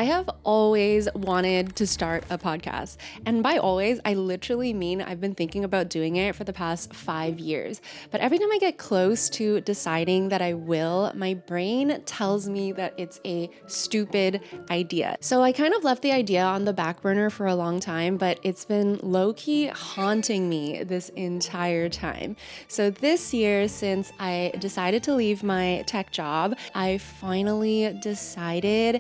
I have always wanted to start a podcast. And by always, I literally mean I've been thinking about doing it for the past 5 years. But every time I get close to deciding that I will, my brain tells me that it's a stupid idea. So I kind of left the idea on the back burner for a long time, but it's been low-key haunting me this entire time. So this year, since I decided to leave my tech job, I finally decided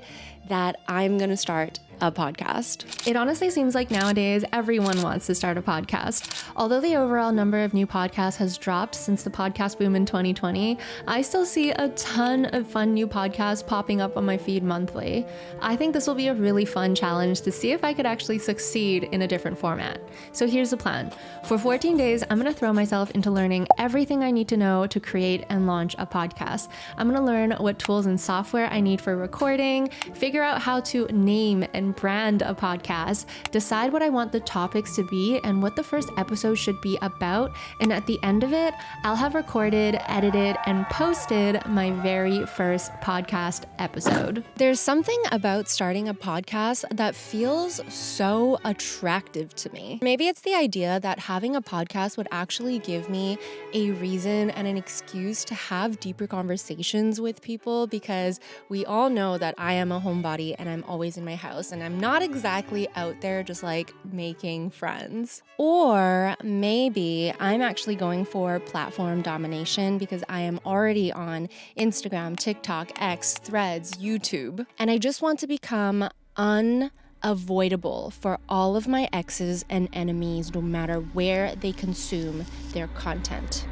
that I'm gonna start a podcast. It honestly seems like nowadays everyone wants to start a podcast. Although the overall number of new podcasts has dropped since the podcast boom in 2020, I still see a ton of fun new podcasts popping up on my feed monthly. I think this will be a really fun challenge to see if I could actually succeed in a different format. So here's the plan. For 14 days, I'm gonna throw myself into learning everything I need to know to create and launch a podcast. I'm gonna learn what tools and software I need for recording, figure out how to name and brand a podcast, decide what I want the topics to be and what the first episode should be about, and at the end of it, I'll have recorded, edited, and posted my very first podcast episode. There's something about starting a podcast that feels so attractive to me. Maybe it's the idea that having a podcast would actually give me a reason and an excuse to have deeper conversations with people, because we all know that I am a homebody and I'm always in my house and I'm not exactly out there just like making friends. Or maybe I'm actually going for platform domination because I am already on Instagram, TikTok, X, Threads, YouTube, and I just want to become unavoidable for all of my exes and enemies no matter where they consume their content.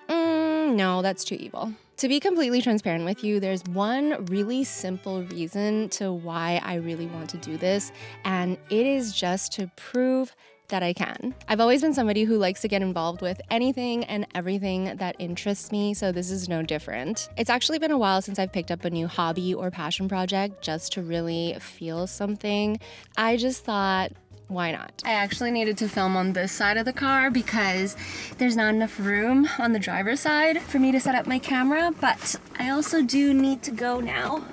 No, that's too evil. To be completely transparent with you, there's one really simple reason to why I really want to do this, and it is just to prove that I can. I've always been somebody who likes to get involved with anything and everything that interests me, so this is no different. It's actually been a while since I've picked up a new hobby or passion project just to really feel something. I just thought, why not? I actually needed to film on this side of the car because there's not enough room on the driver's side for me to set up my camera, but I also do need to go now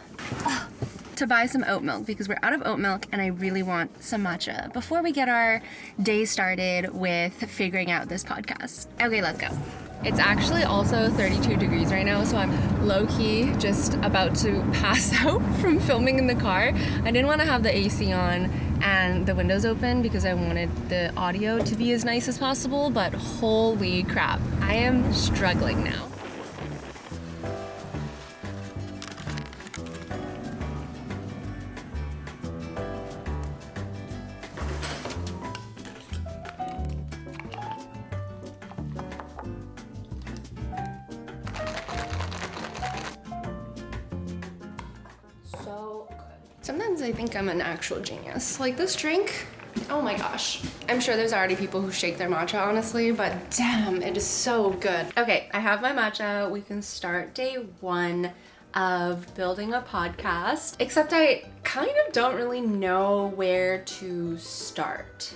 to buy some oat milk because we're out of oat milk and I really want some matcha before we get our day started with figuring out this podcast. Okay, let's go. It's actually also 32 degrees right now, so I'm low-key just about to pass out from filming in the car. I didn't want to have the AC on and the windows open because I wanted the audio to be as nice as possible, but holy crap, I am struggling now. Sometimes I think I'm an actual genius. Like this drink, oh my gosh. I'm sure there's already people who shake their matcha, honestly, but damn, it is so good. Okay, I have my matcha. We can start day one of building a podcast, except I kind of don't really know where to start.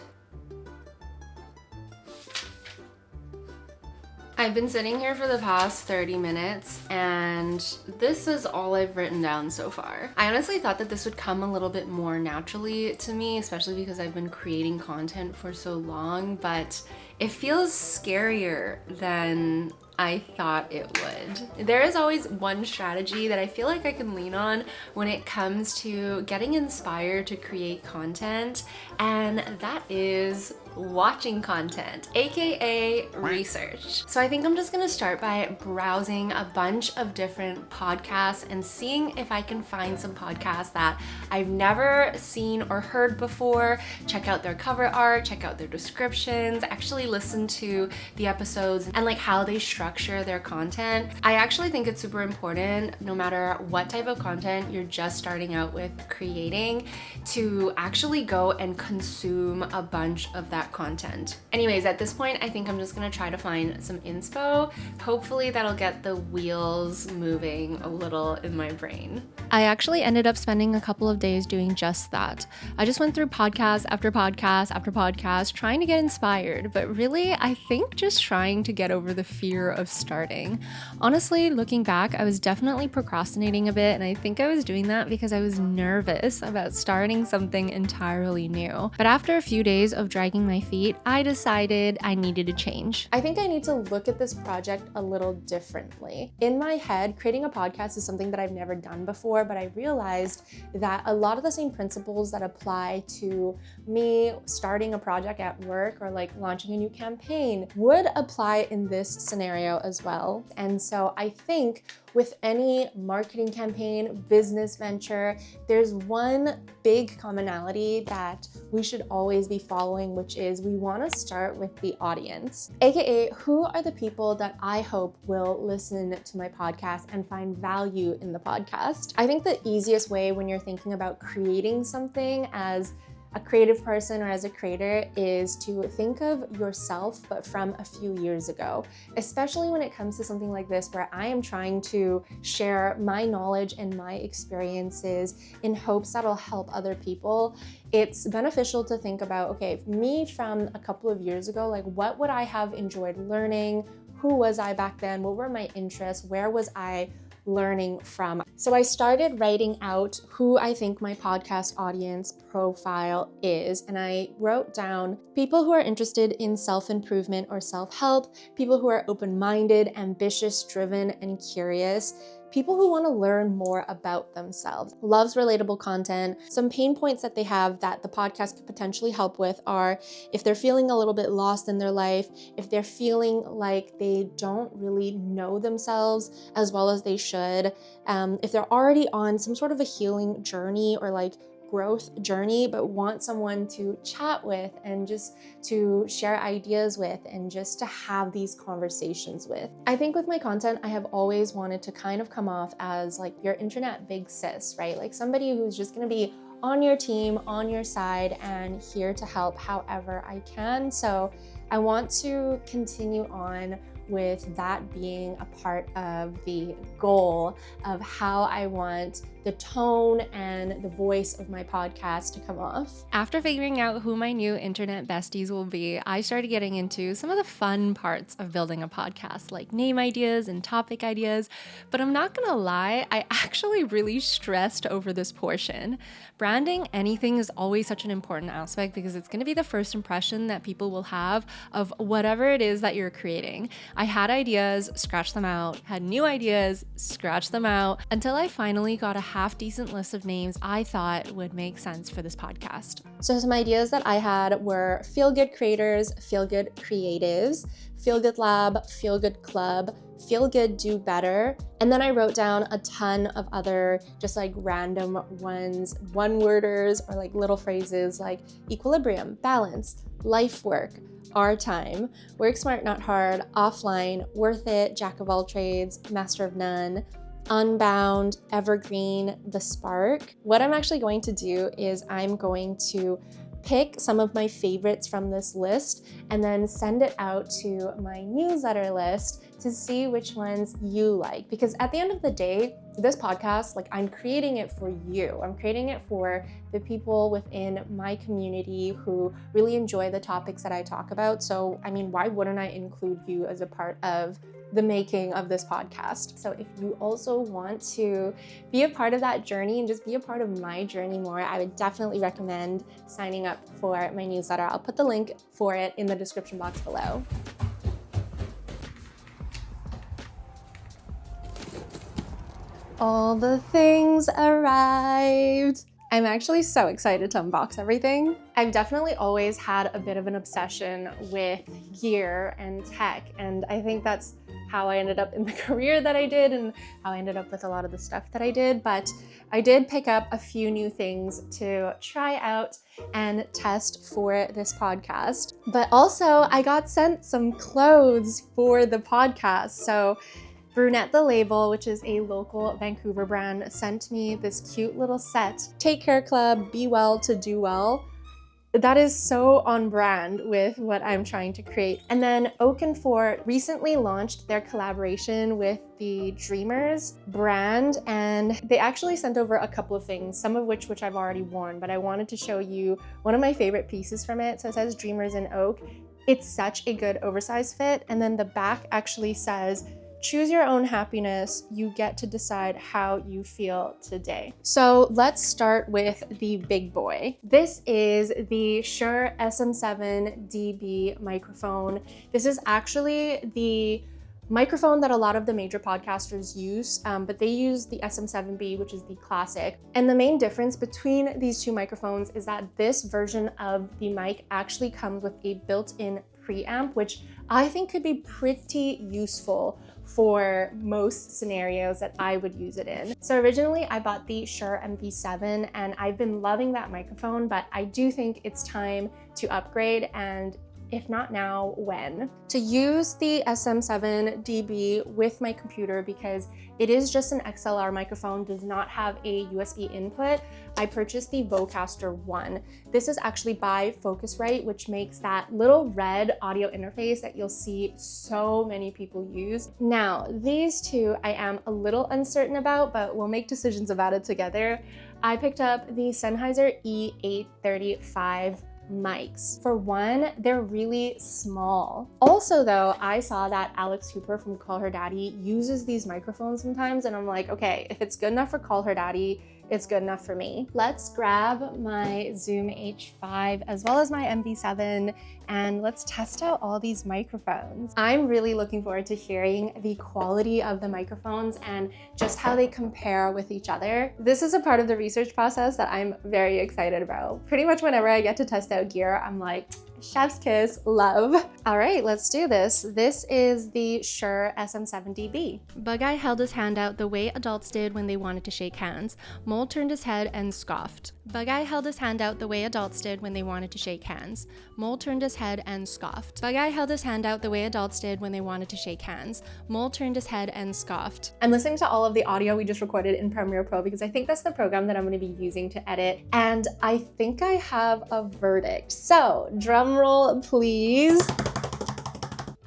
I've been sitting here for the past 30 minutes and this is all I've written down so far. I honestly thought that this would come a little bit more naturally to me, especially because I've been creating content for so long, but it feels scarier than I thought it would. There is always one strategy that I feel like I can lean on when it comes to getting inspired to create content, and that is watching content, aka research. So I think I'm just gonna start by browsing a bunch of different podcasts and seeing if I can find some podcasts that I've never seen or heard before, check out their cover art, check out their descriptions, actually listen to the episodes and like how they structure their content. I actually think it's super important, no matter what type of content you're just starting out with creating, to actually go and consume a bunch of that that content. Anyways, at this point, I think I'm just gonna try to find some inspo. Hopefully that'll get the wheels moving a little in my brain. I actually ended up spending a couple of days doing just that. I just went through podcast after podcast after podcast trying to get inspired, but really, I think just trying to get over the fear of starting. Honestly, looking back, I was definitely procrastinating a bit, and I think I was doing that because I was nervous about starting something entirely new. But after a few days of dragging my feet, I decided I needed a change. I think I need to look at this project a little differently. In my head, creating a podcast is something that I've never done before, but I realized that a lot of the same principles that apply to me starting a project at work or like launching a new campaign would apply in this scenario as well. And so I think with any marketing campaign, business venture, there's one big commonality that we should always be following, which is we want to start with the audience, aka who are the people that I hope will listen to my podcast and find value in the podcast. I think the easiest way when you're thinking about creating something as a creative person or as a creator is to think of yourself, but from a few years ago, especially when it comes to something like this, where I am trying to share my knowledge and my experiences in hopes that'll help other people. It's beneficial to think about, okay, me from a couple of years ago, like what would I have enjoyed learning? Who was I back then? What were my interests? Where was I learning from? So I started writing out who I think my podcast audience profile is, and I wrote down people who are interested in self-improvement or self-help, people who are open-minded, ambitious, driven, and curious, people who want to learn more about themselves, loves relatable content. Some pain points that they have that the podcast could potentially help with are if they're feeling a little bit lost in their life, if they're feeling like they don't really know themselves as well as they should, if they're already on some sort of a healing journey or like growth journey, but want someone to chat with and just to share ideas with and just to have these conversations with. I think with my content, I have always wanted to kind of come off as like your internet big sis, right? Like somebody who's just gonna be on your team, on your side, and here to help however I can. So I want to continue on with that being a part of the goal of how I want the tone and the voice of my podcast to come off. After figuring out who my new internet besties will be, I started getting into some of the fun parts of building a podcast, like name ideas and topic ideas. But I'm not gonna lie, I actually really stressed over this portion. Branding anything is always such an important aspect because it's gonna be the first impression that people will have of whatever it is that you're creating. I had ideas, scratched them out, had new ideas, scratched them out, until I finally got a half-decent list of names I thought would make sense for this podcast. So some ideas that I had were Feel Good Creators, Feel Good Creatives, Feel Good Lab, Feel Good Club, Feel Good Do Better. And then I wrote down a ton of other just like random ones, one-worders or like little phrases like equilibrium, balance, life work, our time, work smart, not hard, offline, worth it, jack of all trades, master of none, unbound, evergreen, the spark. What I'm actually going to do is I'm going to pick some of my favorites from this list and then send it out to my newsletter list to see which ones you like. Because at the end of the day, this podcast, like I'm creating it for you. I'm creating it for the people within my community who really enjoy the topics that I talk about. So, I mean, why wouldn't I include you as a part of the making of this podcast? So if you also want to be a part of that journey and just be a part of my journey more, I would definitely recommend signing up for my newsletter. I'll put the link for it in the description box below. All the things arrived. I'm actually so excited to unbox everything. I've definitely always had a bit of an obsession with gear and tech, and I think that's how I ended up in the career that I did and how I ended up with a lot of the stuff that I did. But I did pick up a few new things to try out and test for this podcast. But also I got sent some clothes for the podcast. So Brunette the Label, which is a local Vancouver brand, sent me this cute little set. Take Care Club, Be Well to Do Well. That is so on brand with what I'm trying to create. And then Oaken4 recently launched their collaboration with the Dreamers brand, and they actually sent over a couple of things, some of which I've already worn, but I wanted to show you one of my favorite pieces from it. So it says Dreamers in Oak. It's such a good oversized fit. And then the back actually says, choose your own happiness. You get to decide how you feel today. So let's start with the big boy. This is the Shure SM7DB microphone. This is actually the microphone that a lot of the major podcasters use, but they use the SM7B, which is the classic. And the main difference between these two microphones is that this version of the mic actually comes with a built-in preamp, which I think could be pretty useful for most scenarios that I would use it in. So originally I bought the Shure MV7 and I've been loving that microphone, but I do think it's time to upgrade, and if not now, when? To use the SM7DB with my computer, because it is just an XLR microphone, does not have a USB input, I purchased the Vocaster 1. This is actually by Focusrite, which makes that little red audio interface that you'll see so many people use. Now, these two I am a little uncertain about, but we'll make decisions about it together. I picked up the Sennheiser E835 mics. For one, they're really small. Also though, I saw that Alex Hooper from Call Her Daddy uses these microphones sometimes, and I'm like, okay, if it's good enough for Call Her Daddy, it's good enough for me. Let's grab my Zoom H5 as well as my MV7 and let's test out all these microphones. I'm really looking forward to hearing the quality of the microphones and just how they compare with each other. This is a part of the research process that I'm very excited about. Pretty much whenever I get to test out gear, I'm like, chef's kiss, love. All right, let's do this. This is the Shure SM7DB. Bug-Eye held his hand out the way adults did when they wanted to shake hands. Mole turned his head and scoffed. Bug-Eye held his hand out the way adults did when they wanted to shake hands. Mole turned his head and scoffed. Bug-Eye held his hand out the way adults did when they wanted to shake hands. Mole turned his head and scoffed. I'm listening to all of the audio we just recorded in Premiere Pro because I think that's the program that I'm going to be using to edit, and I think I have a verdict. So, drum roll, please.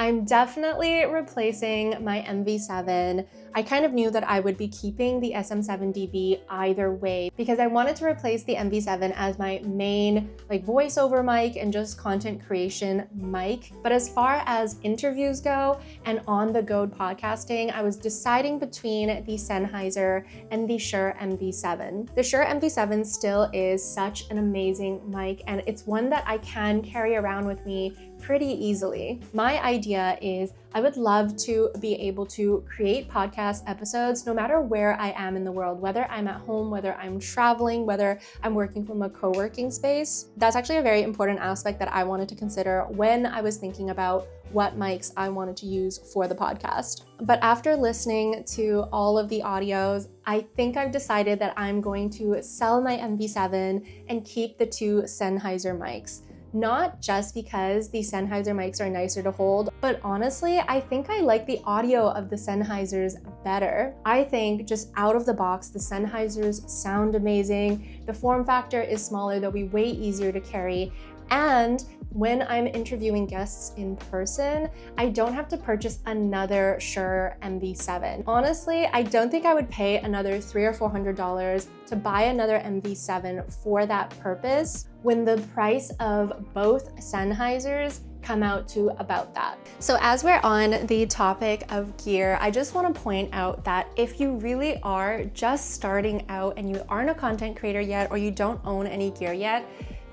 I'm definitely replacing my MV7. I kind of knew that I would be keeping the SM7DB either way because I wanted to replace the MV7 as my main voiceover mic and just content creation mic. But as far as interviews go and on-the-go podcasting, I was deciding between the Sennheiser and the Shure MV7. The Shure MV7 still is such an amazing mic, and it's one that I can carry around with me pretty easily. My idea is I would love to be able to create podcast episodes no matter where I am in the world, whether I'm at home, whether I'm traveling, whether I'm working from a co-working space. That's actually a very important aspect that I wanted to consider when I was thinking about what mics I wanted to use for the podcast. But after listening to all of the audios, I think I've decided that I'm going to sell my MV7 and keep the two Sennheiser mics. Not just because the Sennheiser mics are nicer to hold, but honestly, I think I like the audio of the Sennheisers better. I think just out of the box, the Sennheisers sound amazing. The form factor is smaller, they'll be way easier to carry. And when I'm interviewing guests in person, I don't have to purchase another Shure MV7. Honestly, I don't think I would pay another $300 or $400 to buy another MV7 for that purpose when the price of both Sennheisers come out to about that. So as we're on the topic of gear, I just want to point out that if you really are just starting out and you aren't a content creator yet, or you don't own any gear yet,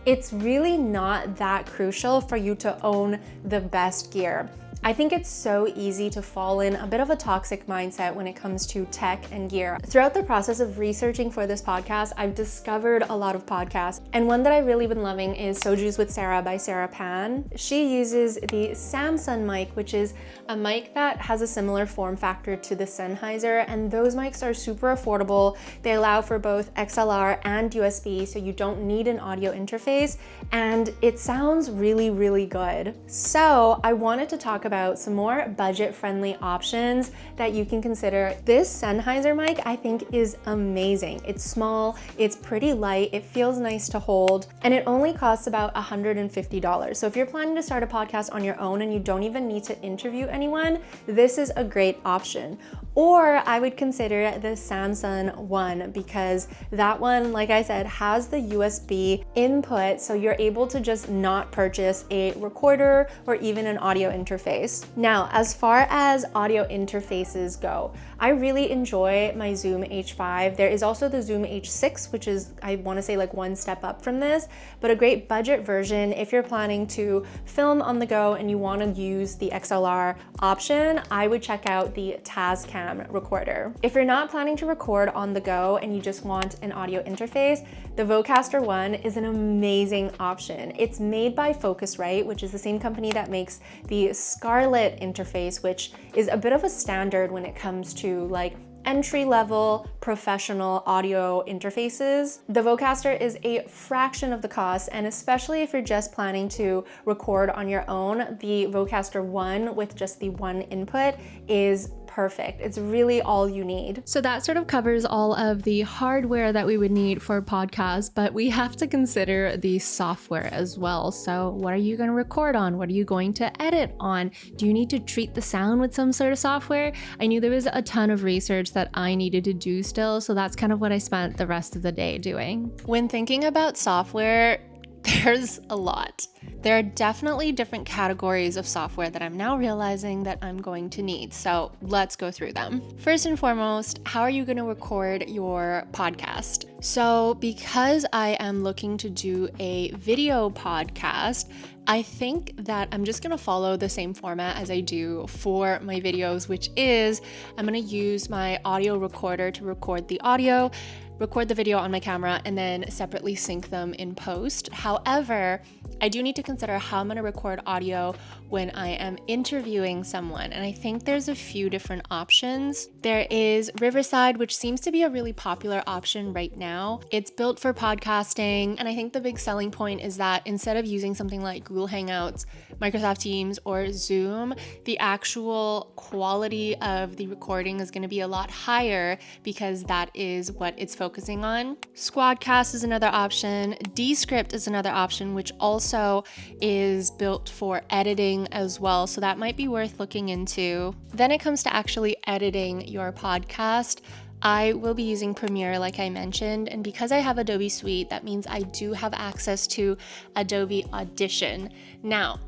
it's really not that crucial for you to own the best gear. I think it's so easy to fall in a bit of a toxic mindset when it comes to tech and gear. Throughout the process of researching for this podcast, I've discovered a lot of podcasts, and one that I've really been loving is Soju's with Sarah by Sarah Pan. She uses the Samson mic, which is a mic that has a similar form factor to the Sennheiser, and those mics are super affordable. They allow for both XLR and USB, so you don't need an audio interface, and it sounds really, really good. So I wanted to talk about about some more budget-friendly options that you can consider. This Sennheiser mic I think is amazing. It's small, it's pretty light, it feels nice to hold, and it only costs about $150. So if you're planning to start a podcast on your own and you don't even need to interview anyone, this is a great option. Or I would consider the Samson one, because that one, like I said, has the USB input, so you're able to just not purchase a recorder or even an audio interface. Now, as far as audio interfaces go, I really enjoy my Zoom H5. There is also the Zoom H6, which is, I want to say, like one step up from this, but a great budget version if you're planning to film on the go and you want to use the XLR option. I would check out the Tascam recorder. If you're not planning to record on the go and you just want an audio interface, the Vocaster One is an amazing option. It's made by Focusrite, which is the same company that makes the Scarlett interface, which is a bit of a standard when it comes to like entry-level professional audio interfaces. The Vocaster is a fraction of the cost, and especially if you're just planning to record on your own, the Vocaster One with just the one input is perfect. It's really all you need. So that sort of covers all of the hardware that we would need for podcasts, but we have to consider the software as well. So what are you going to record on? What are you going to edit on? Do you need to treat the sound with some sort of software? I knew there was a ton of research that I needed to do still, so that's kind of what I spent the rest of the day doing. When thinking about software, there's a lot. There are definitely different categories of software that I'm now realizing that I'm going to need. So let's go through them. First and foremost, how are you going to record your podcast? So because I am looking to do a video podcast, I think that I'm just gonna follow the same format as I do for my videos, which is I'm gonna use my audio recorder to record the audio, record the video on my camera, and then separately sync them in post. However, I do need to consider how I'm gonna record audio when I am interviewing someone, and I think there's a few different options. There is Riverside, which seems to be a really popular option right now. It's built for podcasting, and I think the big selling point is that instead of using something like Google Hangouts, Microsoft Teams, or Zoom, the actual quality of the recording is gonna be a lot higher because that is what it's focusing on. Squadcast is another option. Descript is another option, which also is built for editing as well, so that might be worth looking into. Then it comes to actually editing your podcast. I will be using Premiere, like I mentioned, and because I have Adobe Suite, that means I do have access to Adobe Audition. Now,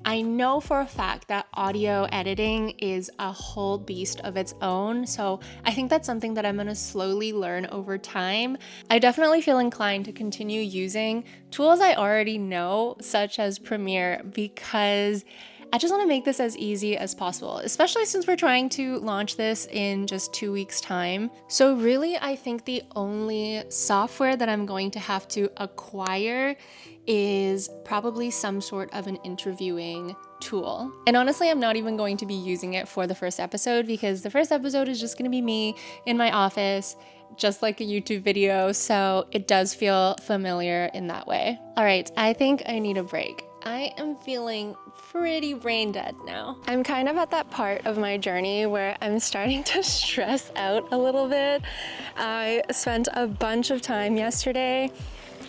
I know for a fact that audio editing is a whole beast of its own, so I think that's something that I'm going to slowly learn over time. I definitely feel inclined to continue using tools I already know, such as Premiere, because I just want to make this as easy as possible, especially since we're trying to launch this in just 2 weeks' time. So really, I think the only software that I'm going to have to acquire is probably some sort of an interviewing tool. And honestly, I'm not even going to be using it for the first episode because the first episode is just going to be me in my office, just like a YouTube video. So it does feel familiar in that way. All right, I think I need a break. I am feeling pretty brain dead now. I'm kind of at that part of my journey where I'm starting to stress out a little bit. I spent a bunch of time yesterday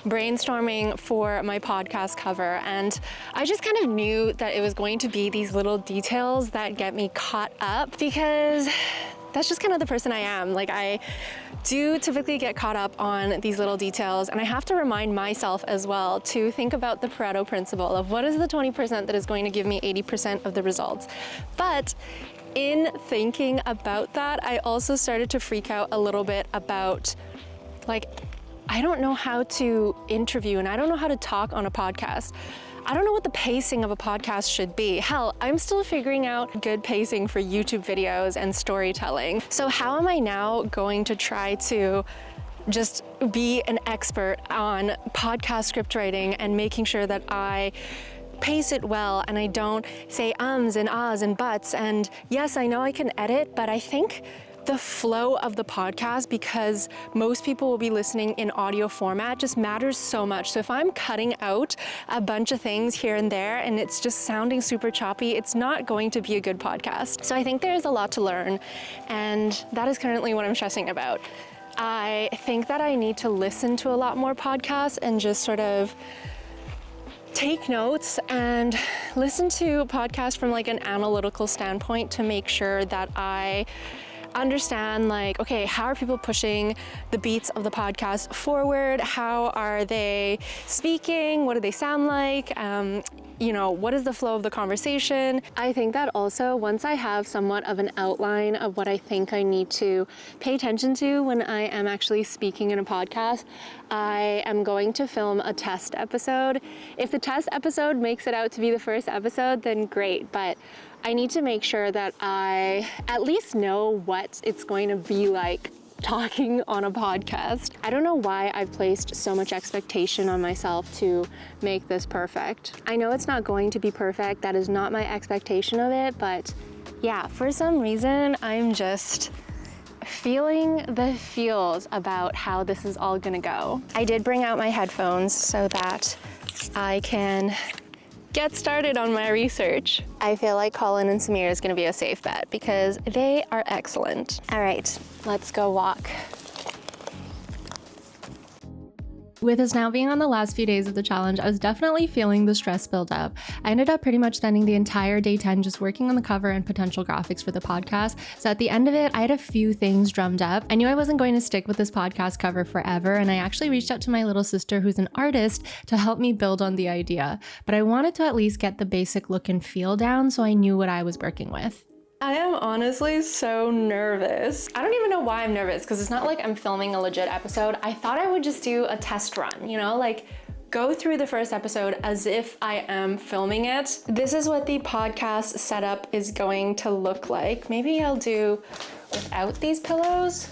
brainstorming for my podcast cover, and I just kind of knew that it was going to be these little details that get me caught up, because that's just kind of the person I am. Like, I do typically get caught up on these little details, and I have to remind myself as well to think about the Pareto principle of what is the 20% that is going to give me 80% of the results. But in thinking about that, I also started to freak out a little bit about, like, I don't know how to interview and I don't know how to talk on a podcast. I don't know what the pacing of a podcast should be. Hell, I'm still figuring out good pacing for YouTube videos and storytelling. So how am I now going to try to just be an expert on podcast script writing and making sure that I pace it well and I don't say ums and ahs and buts? And yes, I know I can edit, but I think the flow of the podcast, because most people will be listening in audio format, just matters so much. So if I'm cutting out a bunch of things here and there and it's just sounding super choppy, it's not going to be a good podcast. So I think there's a lot to learn, and that is currently what I'm stressing about. I think that I need to listen to a lot more podcasts and just sort of take notes and listen to podcasts from like an analytical standpoint to make sure that I understand, like, okay, how are people pushing the beats of the podcast forward? How are they speaking? What do they sound like? What is the flow of the conversation? I think that also, once I have somewhat of an outline of what I think I need to pay attention to when I am actually speaking in a podcast, I am going to film a test episode. If the test episode makes it out to be the first episode, then great, but I need to make sure that I at least know what it's going to be like talking on a podcast. I don't know why I've placed so much expectation on myself to make this perfect. I know it's not going to be perfect. That is not my expectation of it, but yeah, for some reason, I'm just feeling the feels about how this is all gonna go. I did bring out my headphones so that I can get started on my research. I feel like Colin and Samir is gonna be a safe bet because they are excellent. All right, let's go walk. With us now being on the last few days of the challenge, I was definitely feeling the stress build up. I ended up pretty much spending the entire day 10 just working on the cover and potential graphics for the podcast. So at the end of it, I had a few things drummed up. I knew I wasn't going to stick with this podcast cover forever, and I actually reached out to my little sister, who's an artist, to help me build on the idea. But I wanted to at least get the basic look and feel down so I knew what I was working with. I am honestly so nervous. I don't even know why I'm nervous, because it's not like I'm filming a legit episode. I thought I would just do a test run, like go through the first episode as if I am filming it. This is what the podcast setup is going to look like. Maybe I'll do without these pillows.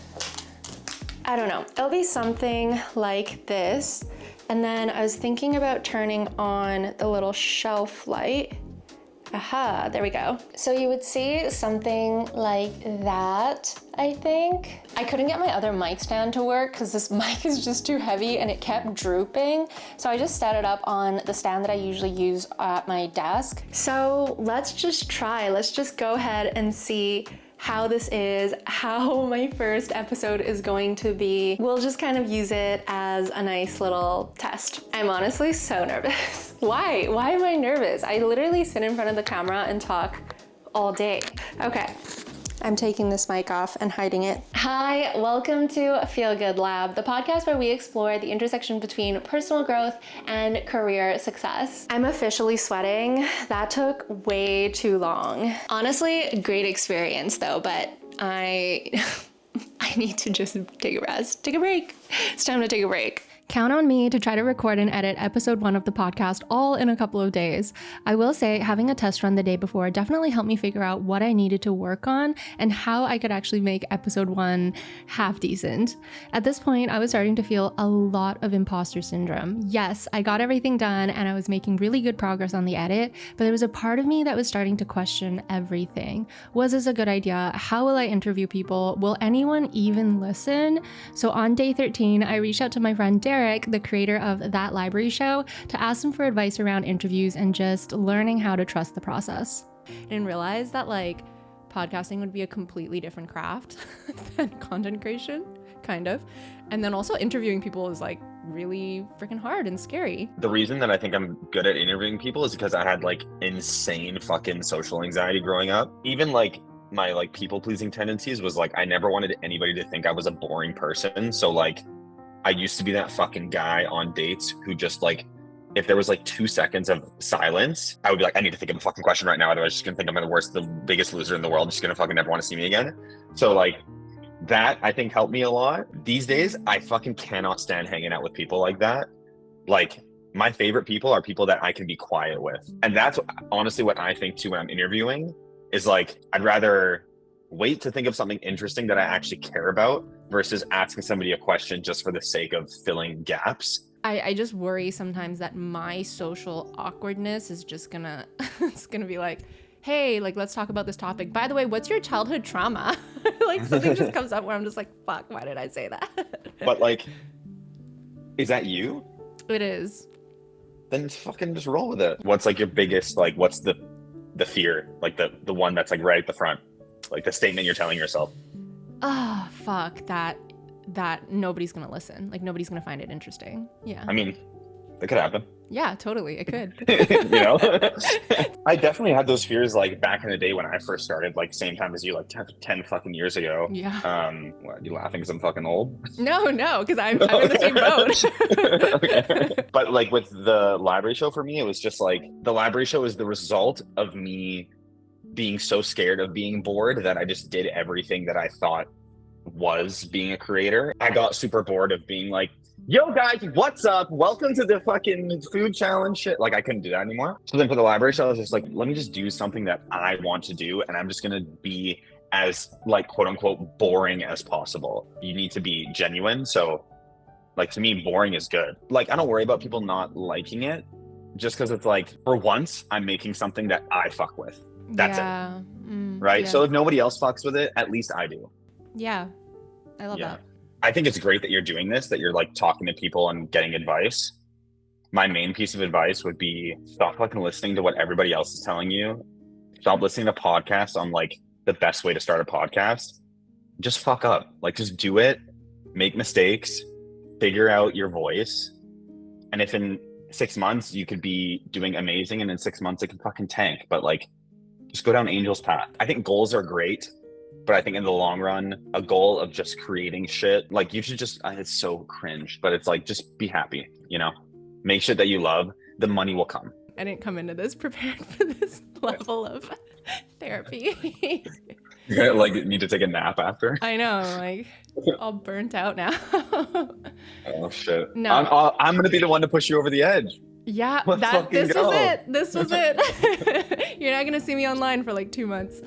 I don't know. It'll be something like this. And then I was thinking about turning on the little shelf light. Aha, there we go. So you would see something like that, I think. I couldn't get my other mic stand to work because this mic is just too heavy and it kept drooping. So I just set it up on the stand that I usually use at my desk. So let's just try. Let's just go ahead and see how this is, how my first episode is going to be. We'll just kind of use it as a nice little test. I'm honestly so nervous. Why? Why am I nervous? I literally sit in front of the camera and talk all day. Okay, I'm taking this mic off and hiding it. Hi, welcome to Feel Good Lab, the podcast where we explore the intersection between personal growth and career success. I'm officially sweating. That took way too long. Honestly, great experience though, but I need to just take a rest, take a break. It's time to take a break. Count on me to try to record and edit episode 1 of the podcast all in a couple of days. I will say having a test run the day before definitely helped me figure out what I needed to work on and how I could actually make episode 1 half decent. At this point, I was starting to feel a lot of imposter syndrome. Yes, I got everything done and I was making really good progress on the edit, but there was a part of me that was starting to question everything. Was this a good idea? How will I interview people? Will anyone even listen? So on day 13, I reached out to my friend Derek, the creator of That Library Show, to ask him for advice around interviews and just learning how to trust the process. I didn't realize that podcasting would be a completely different craft than content creation, kind of. And then also interviewing people is really freaking hard and scary. The reason that I think I'm good at interviewing people is because I had insane fucking social anxiety growing up. Even my people pleasing tendencies was I never wanted anybody to think I was a boring person. So I used to be that fucking guy on dates who just if there was 2 seconds of silence, I would be I need to think of a fucking question right now. Otherwise, just gonna think I'm the biggest loser in the world. Just gonna fucking never want to see me again. So that I think helped me a lot. These days, I fucking cannot stand hanging out with people like that. My favorite people are people that I can be quiet with. And that's honestly what I think too when I'm interviewing is I'd rather wait to think of something interesting that I actually care about versus asking somebody a question just for the sake of filling gaps. I just worry sometimes that my social awkwardness is just gonna it's gonna be hey, like, let's talk about this topic. By the way, what's your childhood trauma? Like, something just comes up where I'm just like, fuck, why did I say that? But like, is that you? It is. Then fucking just roll with it. What's like your biggest, like, what's the fear? Like the one that's like right at the front, like the statement you're telling yourself. Oh, fuck, that nobody's gonna listen. Like, nobody's gonna find it interesting. Yeah. I mean, that could happen. Yeah, totally. It could. You know? I definitely had those fears like back in the day when I first started, like same time as you, like 10 fucking years ago. Yeah. What, are you laughing because I'm fucking old? No, because I'm in the same boat. Okay. But like with the library show, for me, it was just like the library show is the result of me being so scared of being bored that I just did everything that I thought was being a creator. I got super bored of being like, yo guys, what's up? Welcome to the fucking food challenge shit. Like, I couldn't do that anymore. So then for the library show, I was just like, let me just do something that I want to do. And I'm just going to be as like, quote unquote, boring as possible. You need to be genuine. So like, to me, boring is good. Like, I don't worry about people not liking it just because it's like, for once, I'm making something that I fuck with. That's it. Right? Yeah. So if nobody else fucks with it, at least I do. Yeah. I love that. I think it's great that you're doing this, that you're like talking to people and getting advice. My main piece of advice would be stop fucking listening to what everybody else is telling you. Stop listening to podcasts on like the best way to start a podcast. Just fuck up. Like, just do it, make mistakes, figure out your voice. And if in 6 months you could be doing amazing and in 6 months it can fucking tank, but like, just go down Angel's path. I think goals are great. But I think in the long run, a goal of just creating shit, like you should just, it's so cringe, but it's like, just be happy, you know, make shit that you love, the money will come. I didn't come into this prepared for this level of therapy. You're gonna like need to take a nap after? I know, like all burnt out now. Oh shit. No. I'm going to be the one to push you over the edge. Yeah, Let's was it. This was it. You're not going to see me online for like 2 months.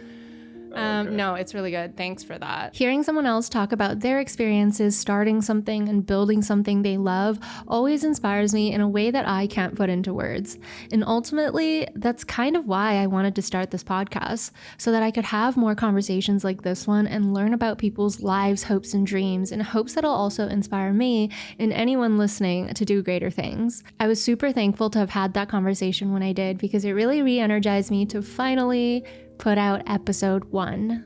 Okay. No, it's really good. Thanks for that. Hearing someone else talk about their experiences starting something and building something they love always inspires me in a way that I can't put into words. And ultimately, that's kind of why I wanted to start this podcast, so that I could have more conversations like this one and learn about people's lives, hopes, and dreams in hopes that it'll also inspire me and anyone listening to do greater things. I was super thankful to have had that conversation when I did, because it really re-energized me to finally put out episode 1.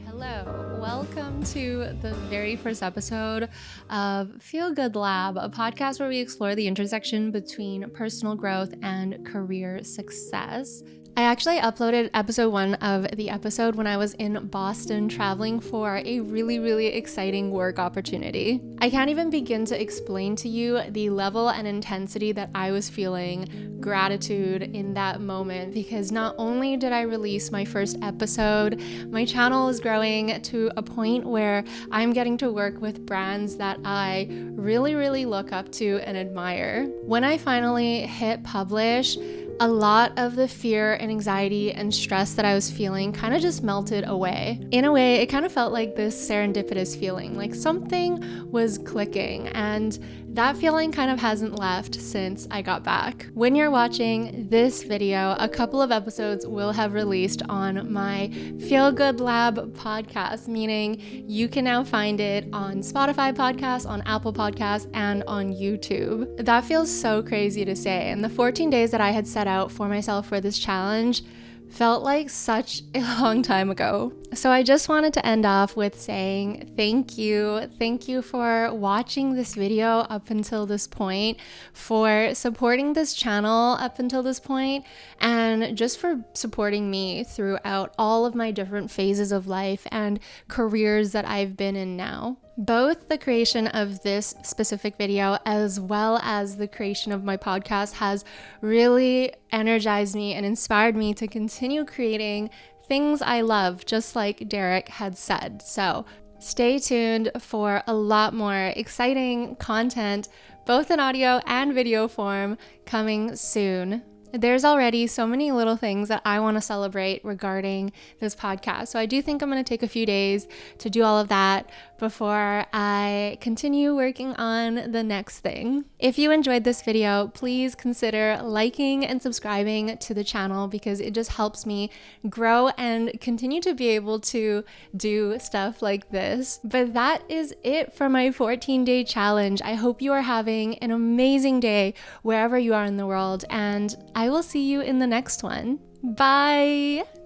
Hello, welcome to the very first episode of Feel Good Lab, a podcast where we explore the intersection between personal growth and career success. I actually uploaded episode 1 of the episode when I was in Boston traveling for a really, really exciting work opportunity. I can't even begin to explain to you the level and intensity that I was feeling, gratitude in that moment, because not only did I release my first episode, my channel is growing to a point where I'm getting to work with brands that I really, really look up to and admire. When I finally hit publish, a lot of the fear and anxiety and stress that I was feeling kind of just melted away. In a way, it kind of felt like this serendipitous feeling, like something was clicking, and that feeling kind of hasn't left since I got back. When you're watching this video, a couple of episodes will have released on my Feel Good Lab podcast, meaning you can now find it on Spotify podcasts, on Apple Podcasts, and on YouTube. That feels so crazy to say, and the 14 days that I had set out for myself for this challenge felt like such a long time ago. So I just wanted to end off with saying thank you. Thank you for watching this video up until this point, for supporting this channel up until this point, and just for supporting me throughout all of my different phases of life and careers that I've been in now. Both the creation of this specific video as well as the creation of my podcast has really energized me and inspired me to continue creating things I love, just like Derek had said. So stay tuned for a lot more exciting content, both in audio and video form, coming soon. There's already so many little things that I want to celebrate regarding this podcast. So I do think I'm going to take a few days to do all of that. before I continue working on the next thing. If you enjoyed this video, please consider liking and subscribing to the channel because it just helps me grow and continue to be able to do stuff like this. But that is it for my 14-day challenge. I hope you are having an amazing day wherever you are in the world, and I will see you in the next one. Bye!